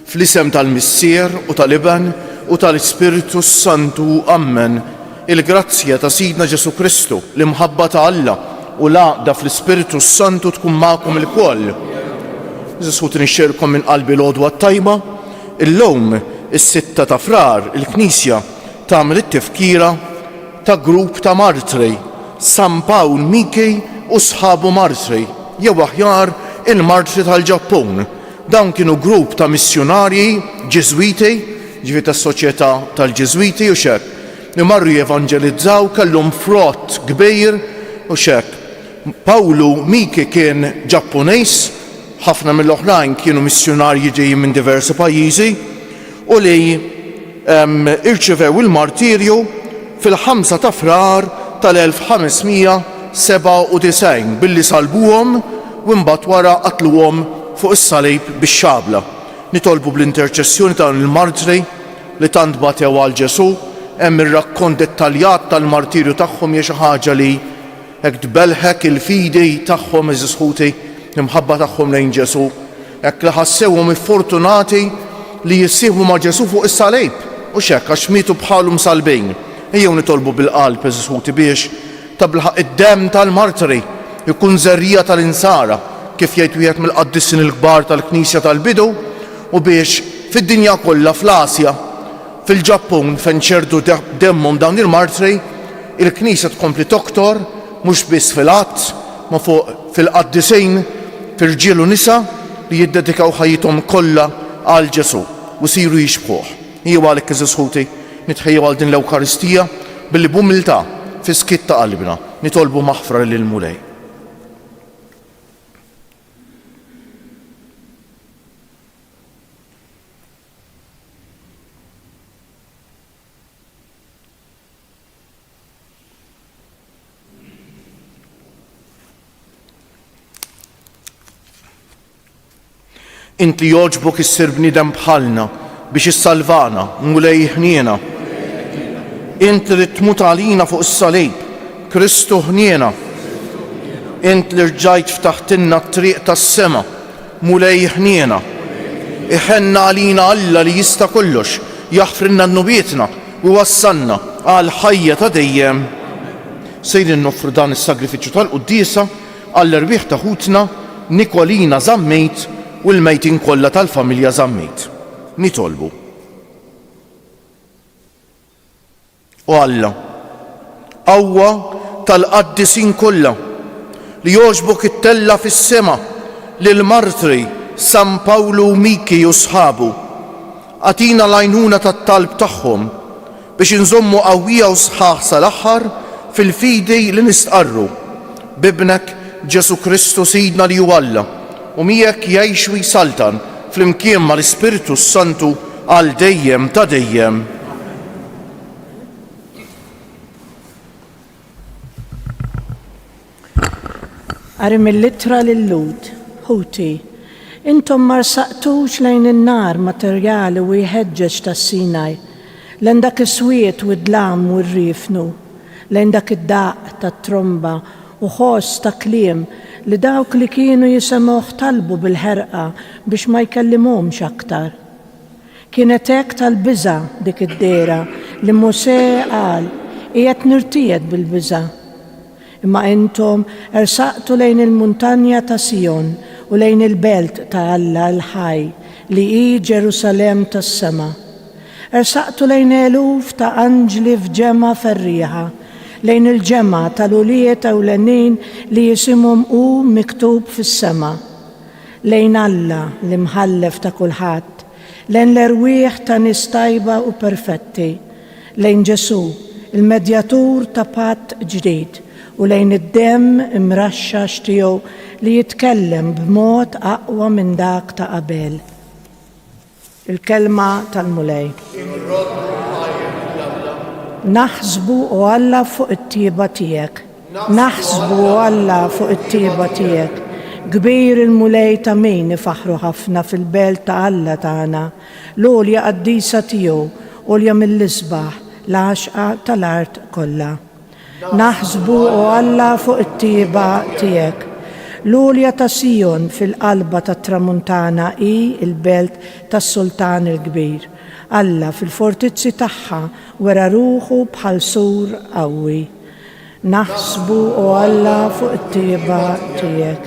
Fl-isem tal-Missier u tal-Iban u tal-Ispiritu Santu, Amen. Il-grazzja ta' Sidna Ġesu Kristu, l-imħabba ta' Alla u l-għaqda fl-Ispiritu Santu tkun magħkom il-koll. Ġesu nixxerkom minn qalbi l-għodwa tajba. Illum is-6 ta' Frar il-Knisja tagħmel it-tifkira ta' grupp ta' martri, San Pawl Miki u sħabu martri, jew aħjar il-martri tal-Ġappun. Dawn kienu grupp ta' missjonarji Ġeżwiti, ġifieri tas-soċjetà tal-Ġeżwiti u xek, li marru jevanġelizzaw, kellhom frott kbir u xek. Pawlu Miki kien Ġappuniż, ħafna mill-oħrajn kienu missjonarji ġejjin minn diversi pajjiżi u li irċevew il-martirju fil-5 ta' Frar tal-1597 billi salbuhom u mbagħad wara qatluhom fuq is-salib bix-xabla. Nitolbu bl-interċessjoni ta' il-martri li tant batew għal Ġesu, hemm ir-rakkont dettaljat tal-martirju tagħhom hija xi ħaġa li hekk tbelħek il-fidi tagħhom iżisħuti l-imħabba tagħhom lejn Ġesu, hekk li ħassewhom iffortunati li jissieħbu ma' Ġesu fuq is-salib u x'hekk għax mietu bħalhom salbejn. Ejjew nitolbu bil-qalb iżisħuti biex tablaħ id-demm tal-martri jkun żerrija tal-insara kif jgħid wieħed mill-qaddissin il-kbar tal-Knisja tal-bidu u biex fid-dinja kollha fl-Asja, fil-Ġappun fejn ċerdu demmhom dawn il-martri, il-Knisja tkompli toktor mhux biss fil-qatt ma fuq fil-qaddisejn fir-ġiel u nisa li jiddedikaw ħajjithom kollha għal Ġesu u siru jixbħuh. Ejjew għalhekk iżisħuti nitħejjew għal din l-Ewkaristija billi b'umiltà fi skitt ta' qalbna nitolbu maħfra lil Mulej. Int li jogħġbok issir bniedem bħalna biex issalvana, Mulej ħniena. Int li tmut għalina fuq is-salib, Kristu ħniena. Int li rġajt ftaħtilna t-triq tas-sema, Mulej ħniena. Iħenna għalina Alla li jista' kollox, jaħfrilna n-nubietna u wassalna għal ħajja ta' dejjem. Sejrin noffru dan is-sagrifiċċju tal-Qudiesa għall-erbieħ ta' ħutna Nikolina Żammejt u l-mejtin kollha tal-familja Żammejt. Nitolbu. U Alla, qawwa tal-qaddisin kollha li jogħġbok it-tella fis-sema lill-martri San Pawlu Miki u sħabu. Atina l-għajnuna tat-talb tagħhom biex inżommu qawwija u sħaħ sal-aħħar fil-fidi li nistqarru bibnek Ġesu Kristu Sidna li hu Alla u miegħek jgħix u jsaltan flimkien mal-Ispiritu Santu għal dejjem ta' dejjem. Qari mill-ittra lill-Lud, Ħuti, intom ma rsaqtux lejn in-nar materjali u jħeġġeġ tas-Sinaj, lejn dak is-swiet u d-dlam u rrifnu, lejn dak id-daq tat-tromba u ħoss ta' kliem li dawk li kienu jisimgħuh talbu bil-ħerqa biex ma jkellimhomx aktar. Kienet hekk tal-biża' dik id-dera li Mosè qal qiegħed nirtiegħed bil-biża'. Imma intom ersaqtu lejn il-muntanja ta' Sijon u lejn il-belt ta' Alla l-ħaj li hi Ġerusalemm tas-sema. Ersaqtu lejn eluf ta' anġli f'ġemma ferrieħa, lejn il-ġemma tal-ulijiet ewlenin li jisimhom hu miktub fis-sema. Lejn Alla li mħallef ta' kulħadd, lejn l-erwieħ ta' nies tajba u perfetti, lejn Ġesu, il-medjatur ta' patt ġdid, u lejn id-demm imraxxax tiegħu li jitkellem b'mod aqwa minn dak ta' qabel. Il-kelma tal-mulej. Naħsbu u Alla fuq it-tieba tiegħek. Naħsbu u Alla fuq it-tieba tiegħek. Kbir il-mulej ta' min ifaħru ħafna fil-belt ta' Alla tagħna, l-għolja qaddisa tiegħu, għolja mill-isbaħ, l-għaxqa tal-art kollha. Naħsbu u Alla fuq it-tieba tiegħek. L-għolja ta' Sijon fil-qalba tat tramuntana hi il-belt tas-Sultan il-Kbir. Alla fil-fortizzi tagħha wera ruħu bħal sur qawwi. Naħsbu u Alla fuq it-tieba tiegħek.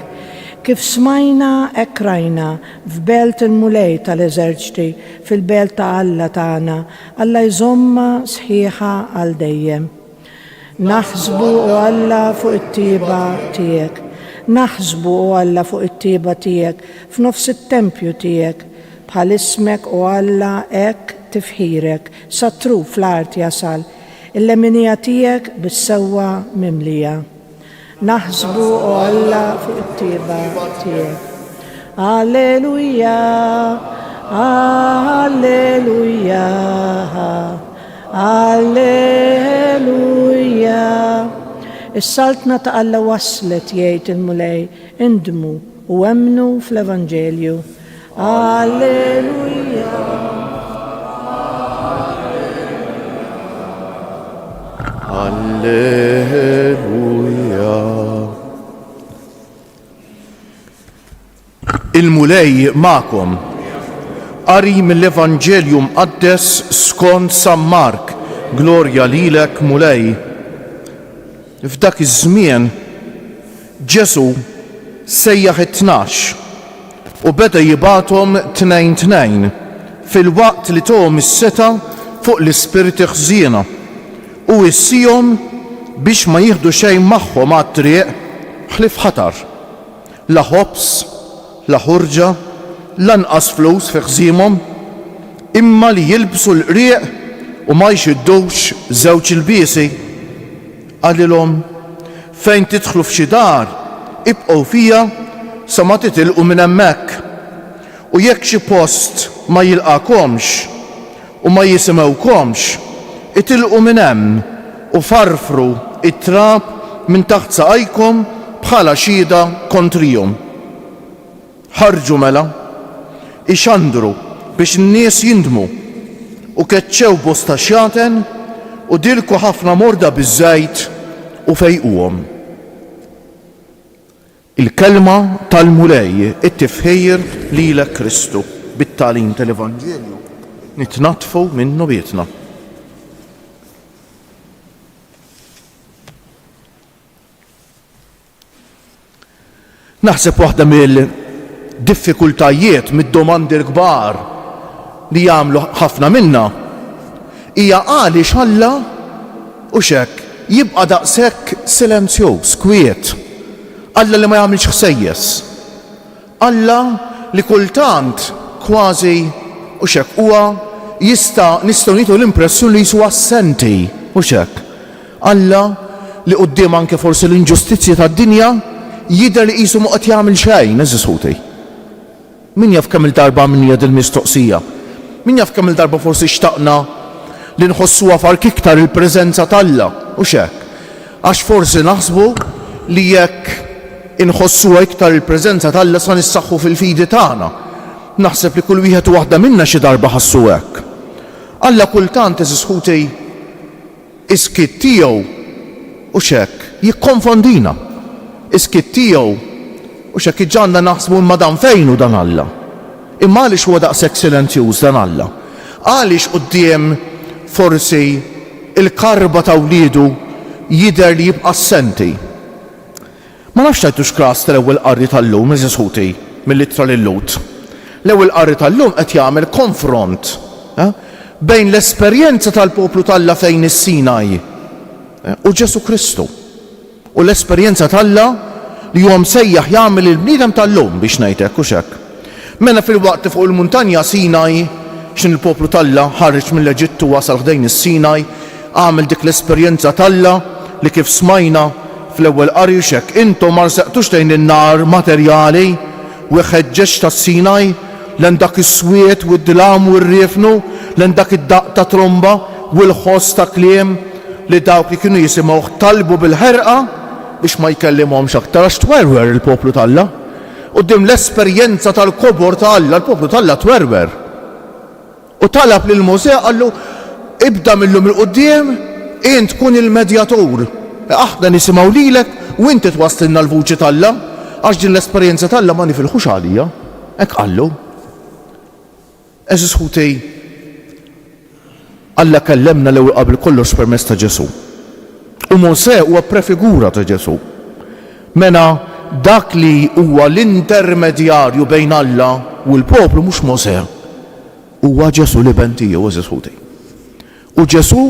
Kif smajna hekk rajna f'belt il-mulej tal-eżerċti fil-belt ta' Alla tagħna, Alla jżomma sħiħa għal dejjem. Naħsbu u Alla fuq it-tieba tiegħek. Naħsbu u Alla fuq it-tieba tiegħek f'nofs it-tempju tiegħek bħal ismek u Alla hekk tifħirek satru fl-art jasal il-leminija tiegħek bis-sewwa mimlija. Naħsbu u Alla fuq it-tieba tiegħek. Alleluja, alleluja, alleluja. Is-saltna ta' Alla waslet jgħid il-mulej, indmu u emnu fl-Evanġelju. Alleluja. Alleluja. Il-mulej ma'kom. Qari mill-Evanġelju mqaddes skont San Mark. Glorja lilek mulej. F'dak iż-żmien Ġesu sejjaħ it-tnax u beda jibgħathom tnejn fil-waqt li tohom is-seta fuq l-ispiriti ħżiena u issihom biex ma jieħdu xejn magħhom għat-triq ħlief ħatar. La ħobs, la ħurġa, lanqas flus fi ħżiemhom, imma li jilbsu l-qrieq u ma jxiddux żewġ ilbiesi. Għalilhom fejn tidħlu f'xi dar, ibqgħu fija sa ma titilqu minn hemmhekk. U jekk xi post ma jilqakomx u ma jisimgħukomx, itilqu minn hemm u farfru it-trab minn taħt saqajkom bħala xhieda kontrihom. Ħarġu mela, ixandru biex in-nies jindmu u keċċew bosta xjaten u dilku ħafna morda biż-żejt u fejquhom. Il-kelma tal-mulej it-tifħir lilek Kristu bit-tagħlim tal-Evanġelju nitnatfu minnu bietna. Naħseb waħda mill-diffikultajiet, mid-domandi l-kbar li jagħmlu ħafna minna hija għaliex Alla u x'hekk jibqa' daqshekk silenzjuż, kwiet. Alla li ma jagħmilx ħsejjes. Alla li kultant kważi u x'hekk huwa nistgħu nitu l-impressjoni li jisu assenti u x'hekk. Alla li quddiem anke forsi l-inġustizzja tad-dinja jidher li qisu ma qed jagħmel xejn, eżis ħuti. Min jaf kemm il-darba minnija dil-mistoqsija? Min jaf kemm il-darba forsi xtaqna li nħossuha fark iktar il-preżenza t'Alla u x'hekk? Għax forsi naħsbu li jekk inħossuha iktar il-preżenza t'Alla sa nissaħħu fil-fidi tagħna. Naħseb li kull wieħed u waħda minna xi darba ħassu hekk. Alla kultant eżis ħuti iskit tiegħu u x'hekk jikkonfondina. Iskit tiegħu u x'hekk iġġanna naħsbu imma dan fejn hu dan Alla. Imma għaliex huwa daqshekk silenzjuż dan Alla? Għaliex quddiem forsi il-karba ta' wliedu jidher li jibqa' assenti? Ma nafx tajtux klas tal-ewwel qari tal-lum eżis ħuti mill-ittra lil-Lut. L-ewwel qari tal-lum qed jagħmel konfront bejn l-esperjenza tal-poplu t'Alla fejn is-Sinaj u Ġesu Kristu. U l-esperjenza t'Alla li huwa msejjaħ jagħmel il-bniedem tal-lum biex ngħidlek u x'hekk. Mela fil-waqt fuq il-muntanja Sinaj, xin il-poplu Alla ħarġ mill-Eġittu wasal ħdejn is-Sinaj, għamel dik l-esperjenza Alla li kif smajna fl-ewwel qari xek intom ma rsaqtux lejn in-nar materjali u ħeġġeġ tas-Sinaj lejn dak is-swiet u d-dlam u r-riefnu, lejn dak id-daq ta' tromba u l-ħoss ta' kliem li dawk li kienu jisimgħu talbu bil-ħerqa biex ma jkellimhomx aktar għax twerwer il-poplu Alla. Quddiem l-esperjenza tal-kobor ta' Alla, il-poplu Alla twerwer. U talab lil Mosè qallu ibda millum il-qudiem int tkun il-medjatur. Aħna nisimgħu lilek u inti twaslilna l-vuċi Alla għax din l-esperjenza Alla ma nifilħux għalija. Hekk qallu. Eżis ħutej Alla kellemna l-ewwel qabel kollox permezz ta' Ġesu. U Mosè huwa prefigura ta' Ġesu. Mela dak li huwa l-intermedjarju bejn Alla u l-poplu mhux Mosè. Huwa Ġesu li bentija u eżis ħutej. U Ġesu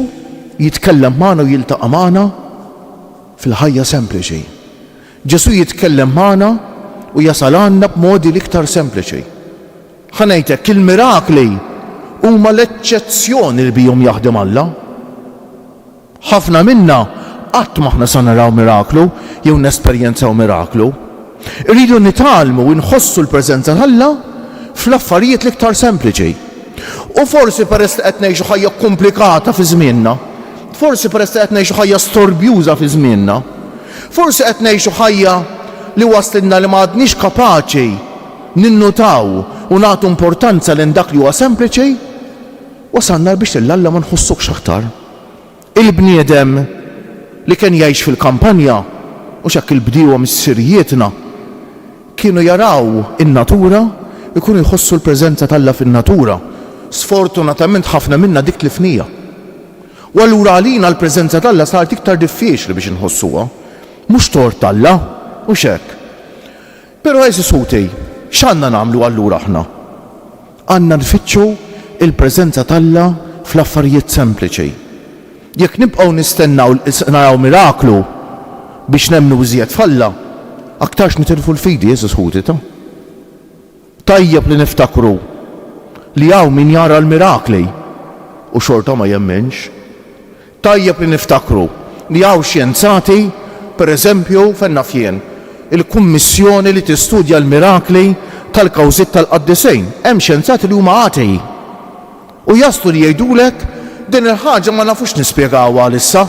jitkellem magħna u jiltaqa' magħna fil-ħajja sempliċi. Ġesu jitkellem magħna u jasal għandna b'modi l-iktar sempliċi. Ħanejtek il-mirakli huma l-eċċezzjoni li bihom jaħdem Alla. Ħafna minna qatt maħna sa naraw miraklu jew nesperjenzaw miraklu. Irridu nitalmu u nħossu l-preżenza Alla fl-affarijiet l-iktar sempliċi. U forsi peress li qed ngħixu ħajja komplikata fi żmienna, forsi peress li qed ngħixu ħajja storbjuża fi żmienna, forsi qed ngħixu ħajja li waslilna li m'għadniex kapaċi ninnutaw u nagħtu importanza lejn dak li huwa sempliċi, wasalna biex Alla ma nħossukx aktar. Il-bniedem li kien jgħix fil-kampanja u x'hekk il-bdiewa mis-sirjietna kienu jaraw in-natura ikunu jħossu l-preżenza Alla fin-natura. Sfortunatament ħafna minna dik tlifnija. U allura għalina l-preżenza Alla saret iktar diffiċli biex inħossuha. Mhux tort Alla u x'hekk. Però eżis ħutej, x'għandna nagħmlu allura aħna? Għandna nfittxu il-preżenza Alla fl-affarijiet sempliċi. Jekk nibqgħu nistennaw naraw miraklu biex nemmnu iżjed f'Alla, aktarx nitilfu l-fidi eżis ħutej ta'. Tajjeb li niftakru li hawn min jara l-mirakli u xorta ma jemmenx. Tajjeb li niftakru li hawn xjenzati, pereżempju fejn naf jien, il-kummissjoni li tistudja l-mirakli tal-kawżiet tal-qaddisejn. Hemm xjenzati li huma atei u jaslu li jgħidulek din il-ħaġa ma nafux nispjegawha għalissa,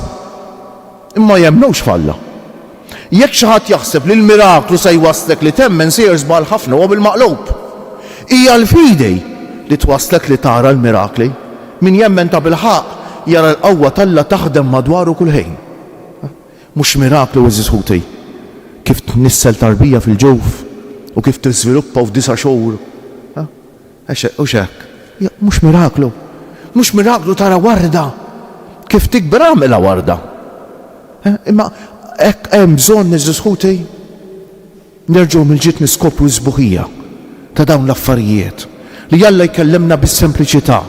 imma jemmnux f'Alla. Jekk xi ħadd jaħseb li l-miraklu se jwasslek li temmen se jiżbal ħafna u bil-maqlub. Hija l-fidej li twaslek li tara l-mirakli. Min jemmen ta' bil-ħaq jara l-qawwa Alla taħdem madwaru kull ħin. Mhux miraklu eżis ħutej. Kif tnissel tarbija fil-ġewf u kif tiżviluppa f'disa' xhur. U x'hekk. Mhux miraklu. Mhux miraklu tara warda kif tikber għamilha warda. Imma hekk hemm bżonn eżis ħutej nerġgħu mill-ġid niskopru żbuħija ta' dawn l-affarijiet li Alla jkellemna bis-sempliċità.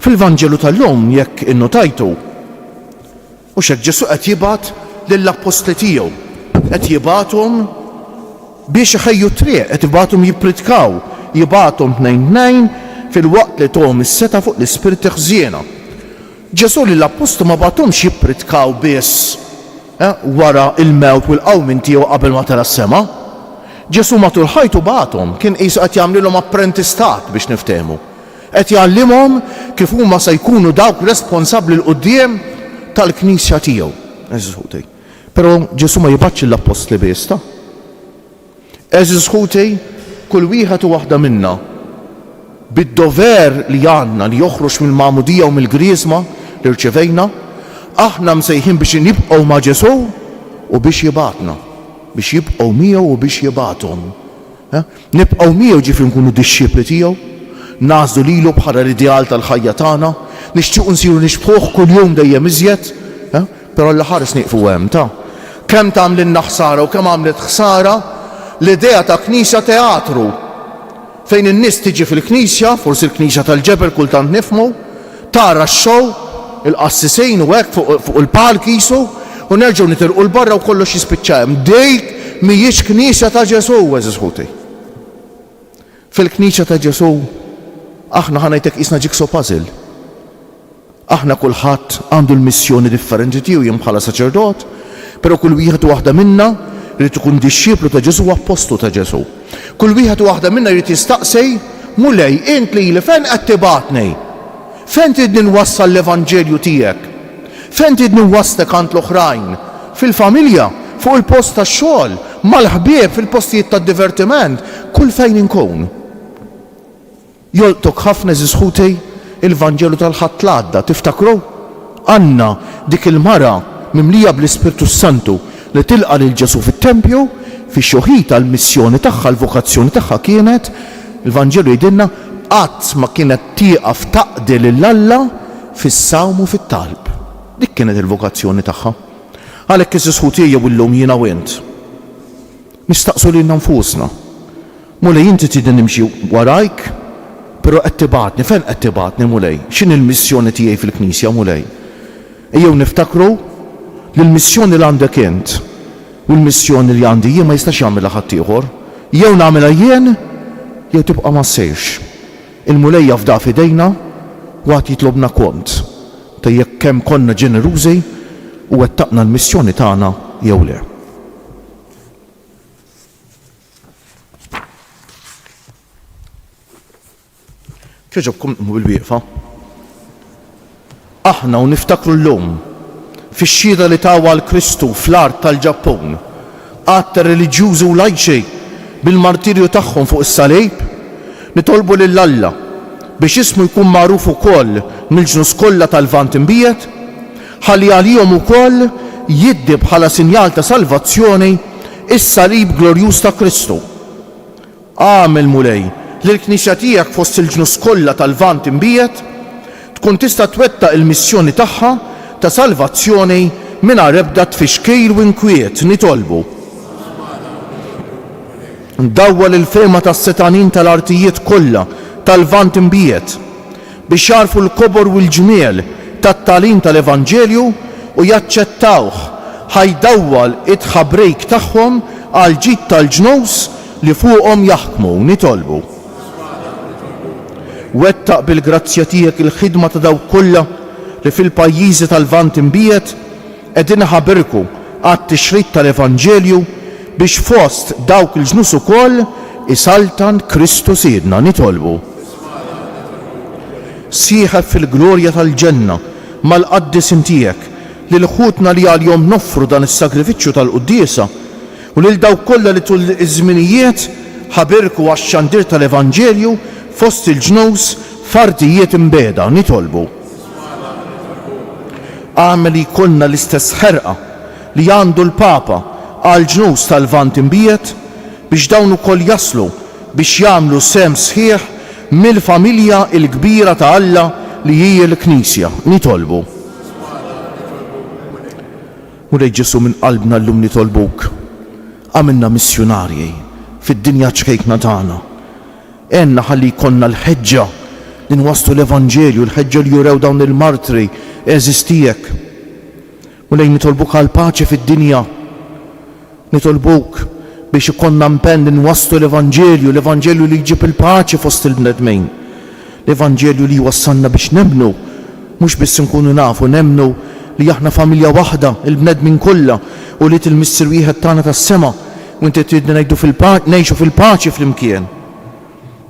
Fil-Vanġelu tal-lum jekk innotajtu u x'hekk Ġesu qed jibgħat lill-apostli tiegħu, qed jibgħathom biex iħejju triq, qed jibgħathom jippritkaw, jibgħathom tnejn fil-waqt li tuhom is-seta' fuq l-ispirti ħżiena. Ġesu lill-apostli ma bagħthomx jippritkaw biss wara il-mewt u l-qawmin tiegħu qabel ma tara s-sema. Ġesu matul ħajtu bagħathom kien qisu qed jagħmlilhom apprentistat biex niftehmu. Qed jgħallimhom kif huma se jkunu dawk responsabbli l quddiem tal-Knisja tiegħu. Eżis ħutej. Però Ġesu ma jibgħatx l-apostli biss ta'. Eżis ħutej kull wieħed u waħda minna bid-dover li għandna li joħroġ mill-magħmudija u mill-griżma li rċevejna, aħna msejħin biex nibqgħu ma' Ġesu u biex jibgħatna. Biex jibqgħu miegħu u biex jibgħathom. Nibqgħu miegħu ġifieri nkunu dixxipli tiegħu, nażlu lilu bħala l-ideal tal-ħajja tagħna, nixtiequ nsiru nixbħuh kuljum dejjem iżjed, però l-ħares nieqfu hemm ta'. Kemm tagħmlilna ħsara u kemm għamlet ħsara l-idea ta' knisja teatru fejn in-nies tiġi fil-knisja, forsi l-knisja tal-ġebel kultant nifhmu, tara x-show, il-qassisejn u hekk fuq il-palk qisu u nerġgħu nitilqu l-barra u kollox jispiċċa hemm. Dik mhijiex knisja ta' Ġesu eżis ħutej. Fil-Knisja ta' Ġesu aħna ħanajtek isna jigsaw puzzle. Aħna kulħadd għandu l-missjoni differenti tiegħu jien bħala saċerdot, però kull wieħed waħda minna jrid ikun dixxieplu ta' Ġesu u apostlu ta' Ġesu. Kull wieħed waħda minna jrid jistaqsej mulej int li fejn qed tibatni? Fejn tridni nwassal l-Evanġelju tiegħek? Fejn tridni nwasstek għand l-oħrajn? Fil-familja, fuq il-post tax-xogħol, mal-ħbieb fil-postijiet tad-divertiment, kull fejn inkun. Joltok ħafna żisħutej il-Vanġelu tal-ħadd l-għadda, tiftakru? Anna dik il-mara mimlija bl-Ispirtu Santu li tilqa' lil Ġesu fit-Tempju fix-xuħid tal-missjoni tagħha, l-vokazzjoni tagħha kienet il-Vanġelu jgħidilna qatt ma kienet tieqaf taqdi lill-Alla fis-sawm u fit-talb. Dik kienet il-vokazzjoni tagħha. Għalhekk is-sħutija illum jiena u int. Nistaqsu lilna nfusna. Mulej inti trid nimxi warajk, però qed tibatni, fejn qed tibatni mulej? X'inhi l-missjoni tiegħi fil-Knisja mulej? Ejjew niftakru li l-missjoni li għandek int u l-missjoni li għandi jien ma jistax jagħmilha ħadd ieħor. Jew nagħmilha jien jew tibqa' ma ssejrx. Il-mulej jafda f'idejna u għad jitlobna kont ta' jekk kemm konna ġenerużi u wettaqna l-missjoni tagħna jew le. Kieġobkom bil-wieqfa. Aħna u niftakru llum fix-xhieda li tawa l-Kristu fl-art tal-Ġappun għatta reliġjużi u lajċi bil-martirju tagħhom fuq is-salib nitolbu lill-Alla biex ismu jkun magħruf ukoll mill-ġnus kollha tal-Lvant imbiet ħalli għalihom ukoll jiddi bħala sinjal ta' salvazzjoni is-salib glorjuż ta' Kristu. Għamel mulej li l-Knisja tiegħek fost il-ġnus kollha tal-Lvant imbiet tkun tista' twettaq il-missjoni tagħha ta' salvazzjoni mingħajr ebda tfixkil u inkwiet nitolbu. Ndawwal il-fehma tas-setanin tal-artijiet kollha tal-Lvant imbiet biex jarfu l-kobor u l-ġmiel tat-tagħlim tal-Evanġelju u jaċċettawh ħajdawwal it-ħabrejk tagħhom għal ġid tal-ġnus li fuqhom jaħkmu nitolbu. Wettaq bil-grazzja tiegħek il-ħidma ta' dawk kollha li fil-pajjiżi tal-Lvant imbiet qegħdin ħabirku għat-tixrid tal-Evanġelju biex fost dawk il-ġnus ukoll isaltan Kristu Siedna nitolbu. Sieħeb fil-glorja tal-ġenna mal-qaddisin tiegħek lil ħutna li għal-jom noffru dan is-sagrifiċċju tal-quddiesa u lil dawk kollha li tul iż-żminijiet ħabirku għax-xandir tal-Evanġelju fost il-ġnus fardijiet imbeda nitolbu. Għamel li jkollna l-istess ħerqa li għandu l-Papa għal ġnus tal-Lvant imbiet biex dawn ukoll jaslu biex jagħmlu sem sħiħ mill-familja l-kbira ta' Alla li hija l-Knisja nitolbu. Mulej Ġesu minn qalbna llum nitolbuk. Għamilna missjonarji fid-dinja ċkejkna tagħna. Enna ħalli jkollna l-ħeġġa li nwasslu l-Evanġelju, l-ħeġġa li jurew dawn il-martri eżistijek. Mulej nitolbuk għal paċi fid-dinja. Nitolbuk biex ikonna mpenn li nwasslu l-Evanġelju, l-Evanġelju li jġib il-paċi fost il-bnedmin. L-Evanġelju li wassanna biex nemnu, mhux biss nkunu nafu nemnu li aħna familja waħda, il-bnedmin kollha u li til-Mister wieħed tagħna tas-sema u inti tridna ngħixu fil-paċi flimkien.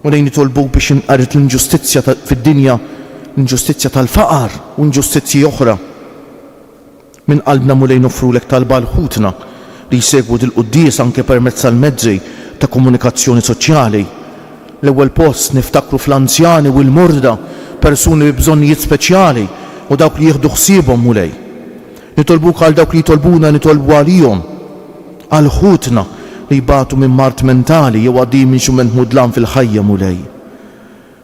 Mulej nitolbuk biex inqarret l-inġustizzja fid-dinja, l-inġustizzja tal-faqar u inġustizzji oħra. Min qalbna mulej nofrulek talba l-ħutna li jsegwu dil-quddies anke permezz tal-mezzi ta' komunikazzjoni soċjali. L-ewwel post niftakru fl-anzjani u l-morda, persuni bi bżonnijiet speċjali u dawk li jieħdu ħsiebhom mulej. Nitolbuk għal dawk li jitolbuna nitolbu għalihom, għal ħutna li jbatu minn mart mentali jew għaddej minn xi mudlan fil-ħajja mulej.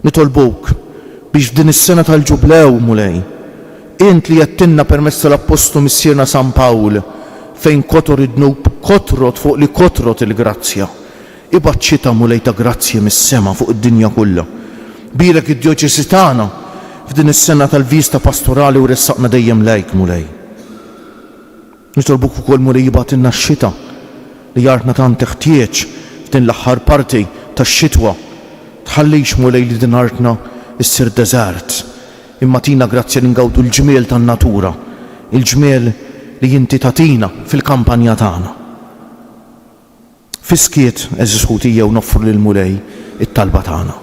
Nitolbuk biex f'din is-sena tal-ġublew mulej, int li jettinna permezz tal-Apostlu missierna San Pawl fejn kotor id-dnub kotrot fuq li kotrot il-grazzja. Ibgħat xita mulej ta' grazzja mis-sema fuq id-dinja kollha. Bilek id-djoċesi tagħna f'din is-sena tal-vista pastorali u ressaqna dejjem lejk mulej. Nitolbuk ukoll mulej jibgħatilna x-xita li jartna tant teħtieġ f'din l-aħħar parti tax-xitwa tħallix mulej li din artna issir deżert, imma tina grazzja li ngawdu l-ġmiel tan-natura, il-ġmiel li inti tatina fil-kampanja tagħna. Fiskiet eżis ħutija u noffru lil mulej it-talba tagħna.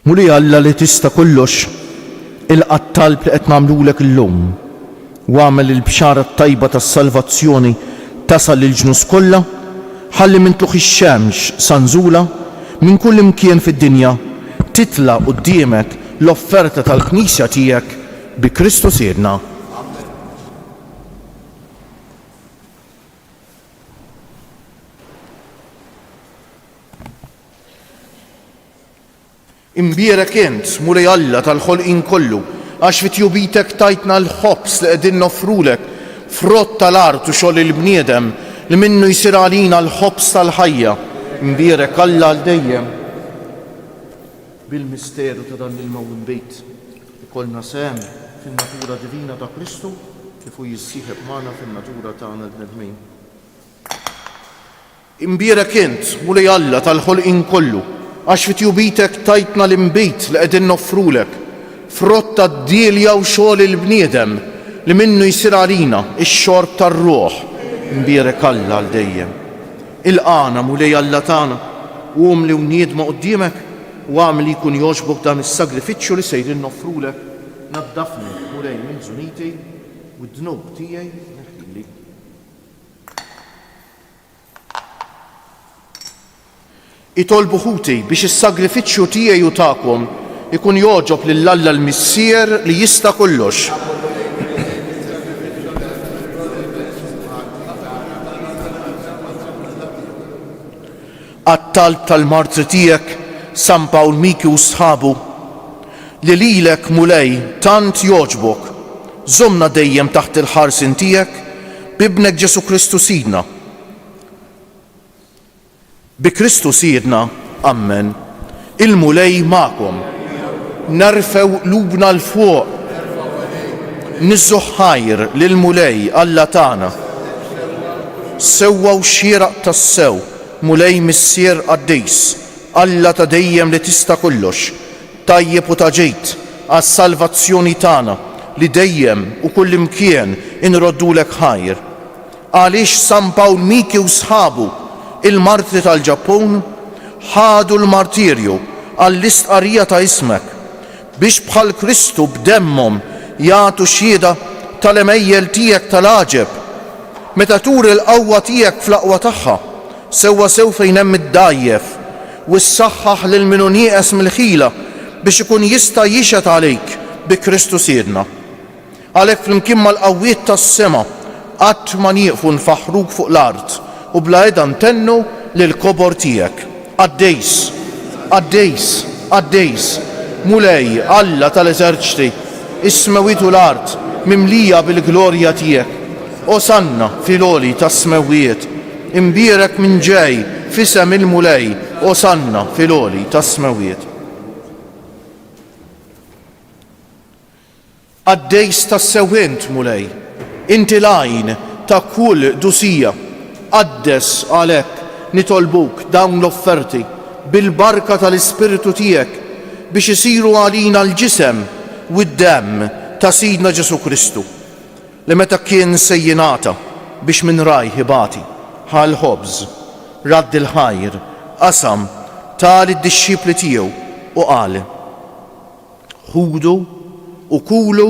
Mulej Alla li tista' kollox, il-qattalb li qed nagħmlulek illum u għamel il-bxara tajba tas-salvazzjoni tasal lill-ġnus kollha, ħalli mintluħ ix-xemx sanżula minn kull imkien fid-dinja titla' quddiemek l-offerta tal-Knisja tiegħek bi Kristu Siedna. Imbierek int, mulej Alla tal-ħolqien kollu, għax fit-tjubitek tajtna l-ħobs li qegħdin noffrulek frott tal-art u xogħol il-bniedem li minnu jsir għalina l-ħobs tal-ħajja. Imbierek Alla għal dejjem bil-misteru ta' dan il-mawwin bejt. Ikollna sehem fin-natura divina ta' Kristu kif hu jissieħeb magħna fin-natura tagħna l-bnedmin. Imbierek int, mulej Alla tal-ħolqien kollu, għax fit-tjubitek tajtna l-imbejt li qegħdin noffrulek frott tad-dielja u xogħol il-bniedem li minnu jsir għalina x-xorb tar-ruħ. Imbierek Alla għal dejjem. Il-qana mulej Alla tagħna u li wniedma quddiemek u għamli jkun jogħġbok dan is-sagrifiċċju li sejrin noffrulek. Naddafni mulej minn żuniti u d-dnub tiegħi neħħili. Itolbu ħuti biex is-sagrifiċċju tiegħi u tagħkom ikun jogħġob lil Alla l-Missier li jista' kollox. Għat-talb tal-martri tiegħek San Pawl Miki u sħabu li lilek mulej tant jogħġbok, żommna dejjem taħt il-ħarsin tiegħek b'ibnek Ġesu Kristu Sidna. Bi Kristu Siedna, ammen, il-mulej magħkom. Nerfew qlubna l-fuq, niżżu ħajr lill-mulej Alla tagħna. Sewwa u xieraq tas-sew, mulej Missier Qaddejs, Alla ta' dejjem li tista' kollox, tajjeb u ta' ġejt għas-salvazzjoni tagħna li dejjem u kull imkien inroddulek ħajr. Għaliex San Pawl Miki u sħabu il-martri tal-Ġappun ħadu l-martirju għall-istqarrija ta' ismek biex bħal Kristu b'demmhom jagħtu xhieda tal-emejjel tiegħek tal-għaġeb. Meta tur il-qawwa tiegħek fl-aqwa tagħha, sewwa sew fejn hemm id-dajjef u ssaħħaħ lil min hu nieqes mill-ħila biex ikun jista' jixhed għalejk bi Kristu Siedna. Għalhekk flimkien mal-qawwiet tas-sema qatt ma nieqfu nfaħħruk fuq l-art u bla qiegħda ntennu lill-kobor tiegħek. Qaddejs, Qaddejs, Qaddejs, mulej Alla tal-eżerċti, is-smewiet u l-art mimlija bil-glorja tiegħek. Osanna fil-għoli tas-smewiet, imbierek minn ġej f'isem il-mulej, osanna fil-għoli tas-smewiet. Qaddejs tas-sewwient mulej, inti l-għajn ta' kull dusija, qaddes għalhekk nitolbuk dawn l-offerti bil-barka tal-Ispiritu tiegħek biex isiru għalina l-ġisem u d-demm ta' Sidna Ġesu Kristu li meta kien sejjinata biex minn raj ħibati ħal ħobż, radd il-ħajr, qasam tal id-dixxipli tiegħu u qal: ħudu u kulu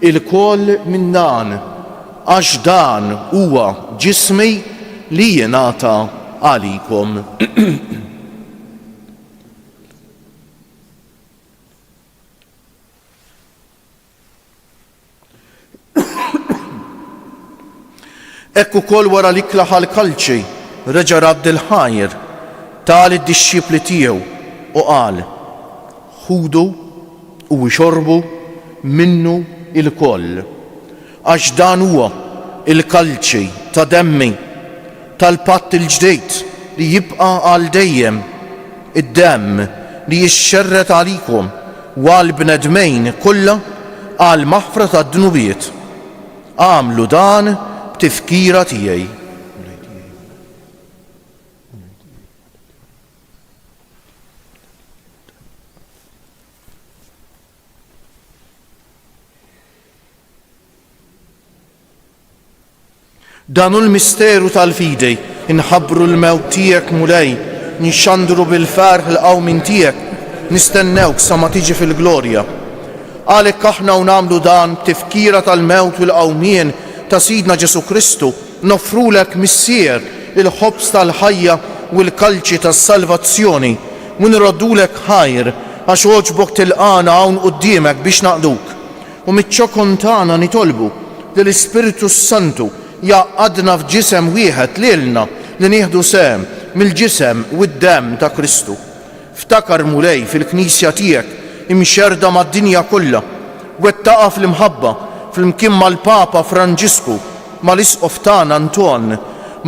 il-koll minn dan, għax dan huwa ġismi li jingħata għalikom. Ekku kol wara li klaħal kalċi, reġa' radd il-ħajr tal id-dixxipli tiegħu u qal: ħudu u xorbu minnu il-koll, għax dan huwa il-kalċi ta' demmi tal-patt il-ġdejt li jibqa' għal dejjem, id-demm li jixxerret għalikom u għal bnedmejn kollha għal maħfra tad-dnubiet. Għamlu dan b'tifkira tiegħi. Danu l-misteru tal-fidej, inħabbru l-mewt tiegħek mulej, nixxandru bil-ferħ l-qawmin tiegħek, nistennewk sa ma tiġi fil-glorja. Għalhekk aħna u nagħmlu dan b'tifkira tal-mewt u l-qawmien ta' Sidna Ġesu Kristu, nofrulek missier il-ħobs tal-ħajja u l-kalċi tas-salvazzjoni u nirroddulek ħajr għax oġbok tilqana hawn quddiemek biex naqduk. U miċ-ċokon tagħna nitolbu li l-Ispiritu Santu jaqadna f'ġisem wieħed lilna li nieħdu sehem mill-ġisem u d-demm ta' Kristu. Ftakar mulej fil-Knisja tiegħek imxerda mad-dinja kollha, wettaqa fl-imħabba fl-imkien mal-Papa Franġisku, mal-Isqof tagħna Anton,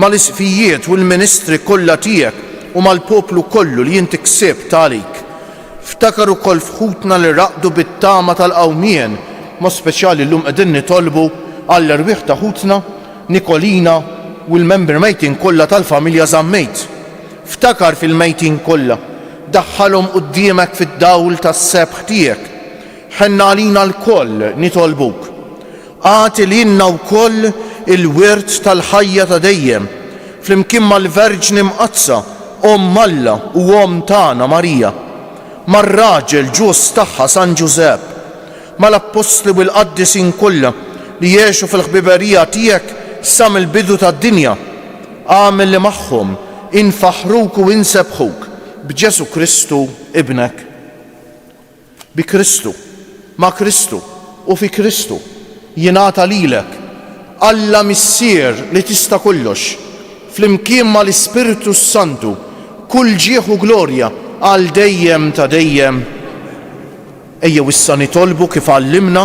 mal-isqfijiet u l-ministri kollha tiegħek u mal-poplu kollu li inti ksibt għalik. Ftakar ukoll fħutna li raqdu bit-tama tal-qawmien, ma speċjali llum qegħdin nitolbu għall-irwieħ ta' ħutna Nikolina u l-member mejtin kollha tal-familja Zammejt. Ftakar fil-mejtin kollha, daħħalhom quddiemek fid-dawl tas-sebħ tiegħek. Ħenna għalina l-koll nitolbuk. Għati lilna wkoll il-wirt tal-ħajja ta' dejjem, flimkien mal-Verġni Mqazza, Alla u tagħna Marija, mar-raġel ġust tagħha San Ġusepp, mal-Apostli u l-Qaddisin kollha li jgħixu fil-ħbiberija tiegħek sa mill-bidu tad-dinja. Għamel li magħhom infaħruk u insebħuk b'Ġesu Kristu ibnek. Bi Kristu, ma' Kristu u fi Kristu jingħata lilek Alla missier li tista' kollox, flimkien mal-Ispiritu Santu, kull ġieħ u glorja għal dejjem ta' dejjem. Ejjew issa nitolbu kif għallimna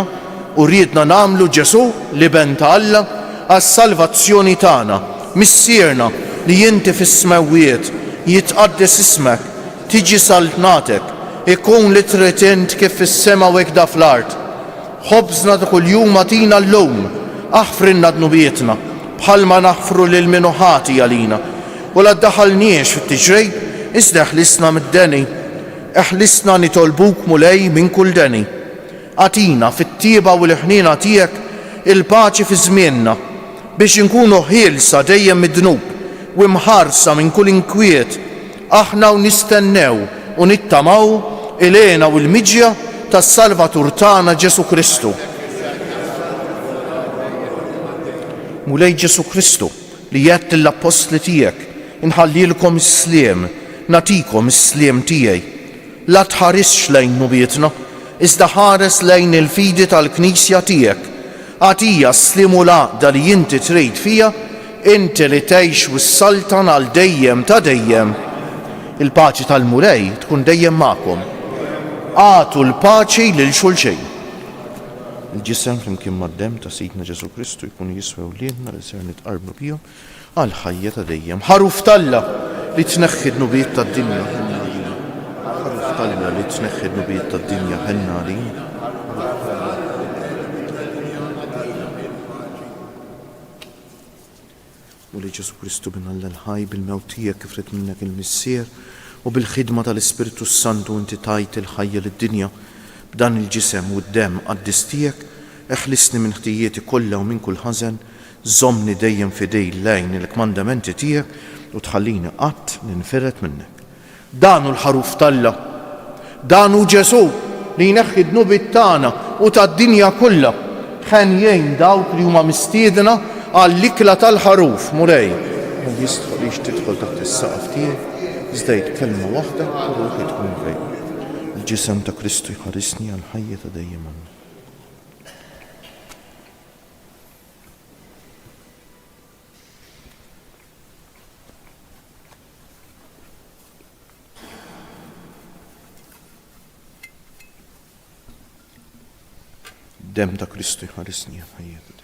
u rridna nagħmlu Ġesu li ben ta' Alla għas-salvazzjoni tagħna, missierna li inti fis-smewwiet jitqaddes ismek, tiġi saltnatek, ikun li trid int kif fis-sema u hekk fl-art. Ħobżna ta' kuljum atina llum, aħfrinna dnubietna bħalma naħfru lil min ħati għalina. U la ddaħħalniex fit-tiġrejb, iżda ħlisna mid-deni, eħlisna nitolbuk mulej minn kull deni. Atina fit-tieba u l-ħnina tiegħek il-paċi fi żmienna biex inkunu ħielsa dejjem mid-dnub u mħarsa minn kull inkwiet, aħna u nistennew u nittamaw ilena u l-miġja tas-Salvatur tagħna Ġesu Kristu. Mulej Ġesu Kristu li jgħid l-Apostli tiegħek inħallilkom is-sliem, natikom is-sliem tiegħi. La tħarisx lejn nubietna, iżda ħares lejn il-fidi tal-Knisja tiegħek. Għatija s-sliem u l-għaqda li inti trid fija, inti li tgħix wis-saltan għal dejjem ta' dejjem. Il-paċi tal-mulej tkun dejjem magħkom. Għatu l-paċi lil xulxejn. Il-ġisem flimkien mad-demm ta' Sidna Ġesu Kristu jkun jiswew liedna li ser nitqarbu bihom għal ħajja ta' dejjem. Ħaruf Alla li tneħħi d-nubiet tad-dinja ħenna għalina. Ħaruf Alla li tneħħi d-nubiet tad-dinja ħenna għalina. U li Ġesu Kristu bin Alla l-ħaj bil-mewt tiegħek kif rid minnek il-missier u bil-ħidma tal-Ispiritu Santu inti tajt il-ħajja lid-dinja b'dan il-ġisem u d-demm qaddis tiegħek, eħlisni minn ħtijieti kollha u minn kull ħażen, żommni dejjem fidej lejn il-kmandamenti tiegħek u tħallini qatt ninferet minnek. Danu l-ħaruf Alla, danu Ġesu li jneħħi d-nubiet tagħna u tad-dinja kollha ħen jgħin dawk li huma mistiedna għall-ikla tal-ħaruf mulej. Ma jistħolix tidħol taħt is-saqaf tiegħek, żdejt kelma waħda u ruħi tkun fejn. Il-ġisem ta' Kristu jħarisni għal ħajja ta' dejjem. Dem ta' Kristu jħarisni għal ħajja ta' dejjem.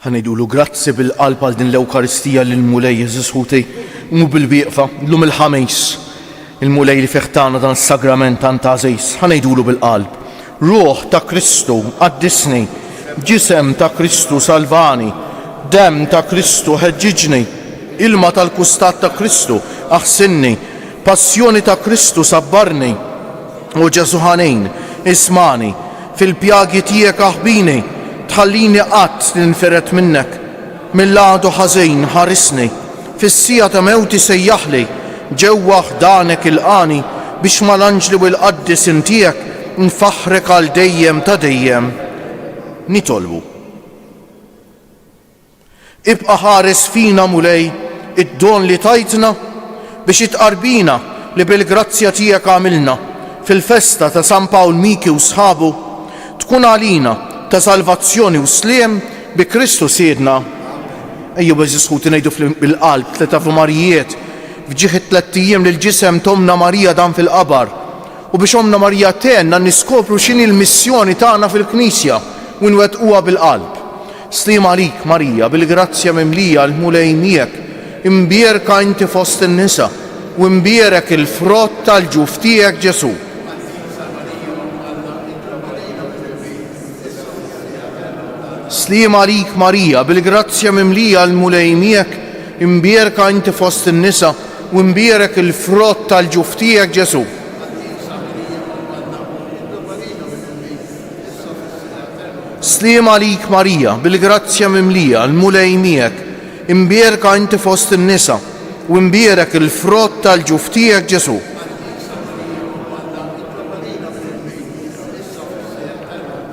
ħanejdulu grazzi bil-qalb għal din l-Ewkaristija li l-mulej Jeżus ħuti mu bil-bieqfa llum il-ħames. Il-mulej li feħtana dan s-sagrament tant għażejs, ħanejdulu bil-qalb. Ruħ ta' Kristu qaddisni, ġisem ta' Kristu salvani, dem ta' Kristu ħeġġiġni, ilma tal-kustat ta' Kristu aħsinni, passjoni ta' Kristu sabbarni, u Ġesu ħanejn ismani, fil-pjagi tiegħek aħbini, tħallini qatt ninferet minnek, mill-għadu ħażin ħarisni, fis-sija ta' mewti sejjaħli, ġewwa ħdanek il-qani biex mal-anġli u l-qaddis intijek nfaħrek għal dejjem ta' dejjem. Nitolbu. Ibqa' ħares fina mulej id-don li tajtna biex itqarbina li bil-grazzja tiegħek għamilna fil-festa ta' San Pawl Miki u sħabu tkun għalina ta' salvazzjoni u sliem bi Kristu siedna. Ejju beżis ħuti ngħidu bil-qalb tleta f'Marijiet fġieħ 3 ijiem lil ġisem Omna Marija dan fil-qabar u biex Omna Marija tenna niskopru x'inhi l-missjoni tagħna fil-Knisja u nwettquha bil-qalb. Sliem għalik Marija bil-grazzja mimlija l-mulej miegħek imbierka inti fost in-nisa u imbierek il-frott tal-ġuf tiegħek Ġesu. Sliem għalik Marija bil-grazzja mimlija l-mulej miegħek imbierka inti fost in-nisa u imbierek il-frott tal-ġuf tiegħek Ġesu. Sliem għalik Marija bil-grazzja mimlija l-mulej miegħek imbierka inti fost in-nisa u imbierek il-frott tal-ġuf tiegħek Ġesu.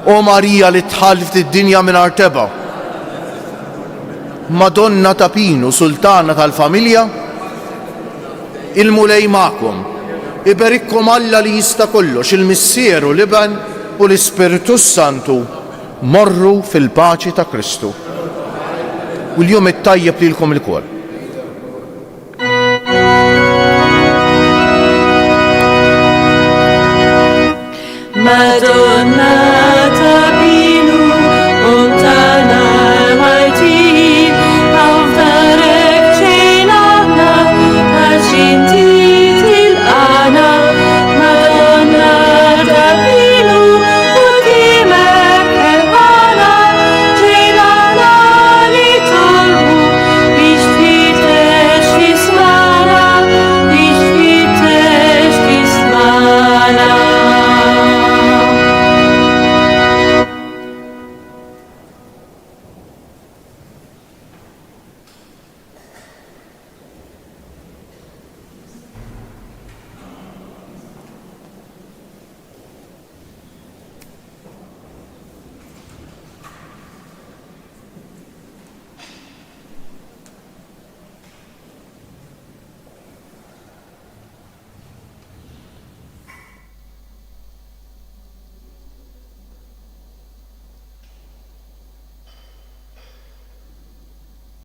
O Marija li tħalft id-dinja mingħajr teba, Madonna ta' Pinu, sultana tal-familja, il-mulej ma'kom, iberikkom Alla li jista' kollox, il-Missieru l-Iben u l-Ispiritu Santu, morru fil-paċi ta' Kristu. U l-jum it-tajjeb lilkom il-kol. Madonna